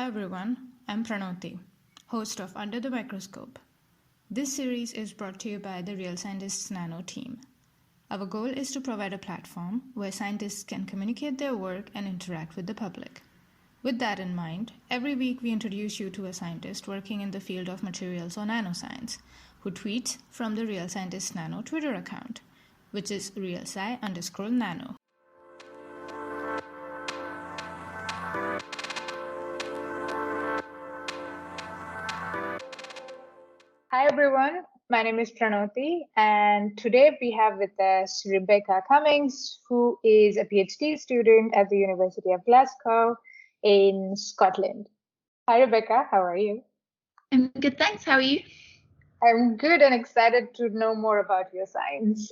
Hi everyone, I'm Pranoti, host of Under the Microscope. This series is brought to you by the Real Scientists Nano team. Our goal is to provide a platform where scientists can communicate their work and interact with the public. With that in mind, every week we introduce you to a scientist working in the field of materials or nanoscience, who tweets from the Real Scientists Nano Twitter account, which is realsci_nano. Hi everyone, my name is Pranoti, and today we have with us Rebecca Cummings, who is a PhD student at the University of Glasgow in Scotland. Hi Rebecca, how are you? I'm good, thanks. How are you? I'm good and excited to know more about your science.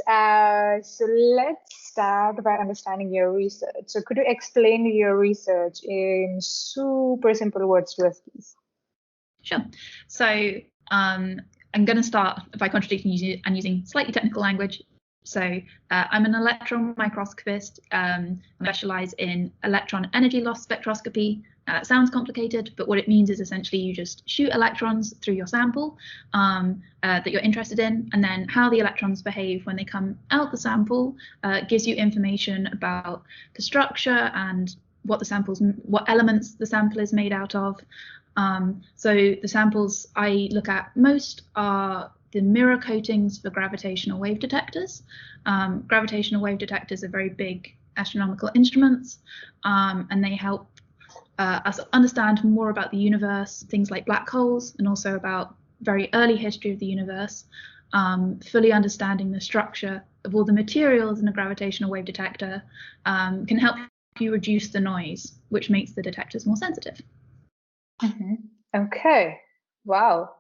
So let's start by understanding your research. So could you explain your research in super simple words to us, please? Sure. So I'm going to start by contradicting and using slightly technical language. So I'm an electron microscopist. I specialize in electron energy loss spectroscopy. Now that sounds complicated, but what it means is essentially you just shoot electrons through your sample that you're interested in, and then how the electrons behave when they come out the sample gives you information about the structure and what elements the sample is made out of. So the samples I look at most are the mirror coatings for gravitational wave detectors. Gravitational wave detectors are very big astronomical instruments, and they help us understand more about the universe, things like black holes, and also about very early history of the universe. Fully understanding the structure of all the materials in a gravitational wave detector can help you reduce the noise, which makes the detectors more sensitive. Mm-hmm. Okay. Wow.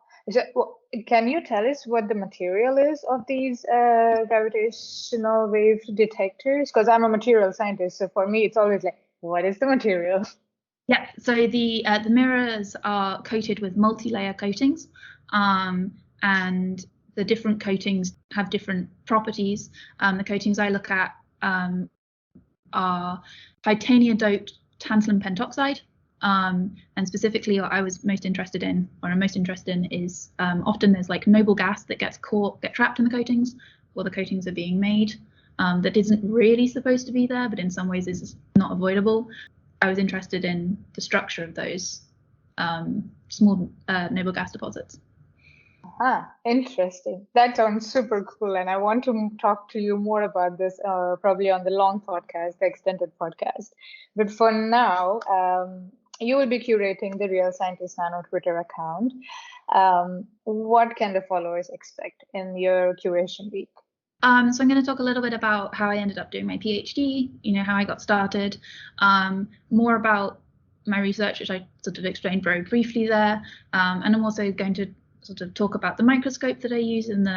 Can you tell us what the material is of these gravitational wave detectors? Because I'm a material scientist, so for me, it's always like, what is the material? Yeah. So the mirrors are coated with multi-layer coatings, and the different coatings have different properties. The coatings I look at are titanium-doped tantalum pentoxide. And specifically what I was most interested in, or I'm most interested in, is often there's like noble gas that get trapped in the coatings while the coatings are being made, that isn't really supposed to be there, but in some ways is not avoidable. I was interested in the structure of those small noble gas deposits. Interesting. That sounds super cool. And I want to talk to you more about this probably on the long podcast, the extended podcast. But for now, you will be curating the Real Scientist Nano Twitter account. What can the followers expect in your curation week? So I'm going to talk a little bit about how I ended up doing my PhD, how I got started, more about my research, which I sort of explained very briefly there. And I'm also going to sort of talk about the microscope that I use and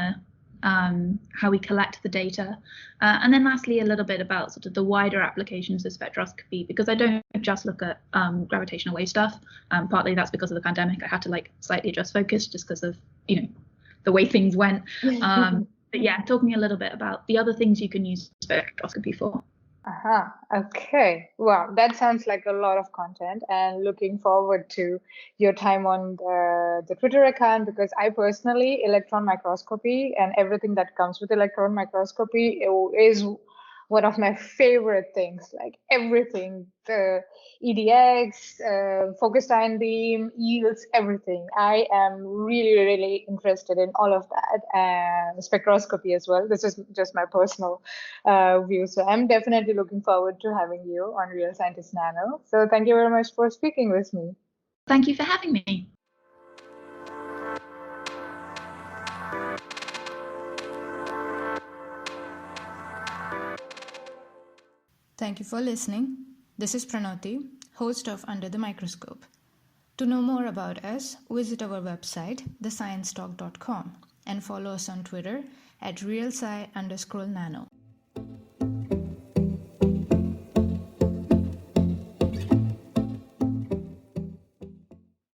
how we collect the data. And then lastly, a little bit about sort of the wider applications of spectroscopy, because I don't just look at gravitational wave stuff. Partly that's because of the pandemic. I had to slightly adjust focus just because of, the way things went. But yeah, talking a little bit about the other things you can use spectroscopy for. Okay. Wow, that sounds like a lot of content, and looking forward to your time on the Twitter account, because I personally, electron microscopy and everything that comes with electron microscopy is one of my favorite things, like everything, the EDX, focused ion beam, yields, everything. I am really, really interested in all of that, and spectroscopy as well. This is just my personal view. So I'm definitely looking forward to having you on Real Scientist Nano. So thank you very much for speaking with me. Thank you for having me. Thank you for listening. This is Pranoti, host of Under the Microscope. To know more about us, visit our website, thesciencetalk.com, and follow us on Twitter at realsci_nano.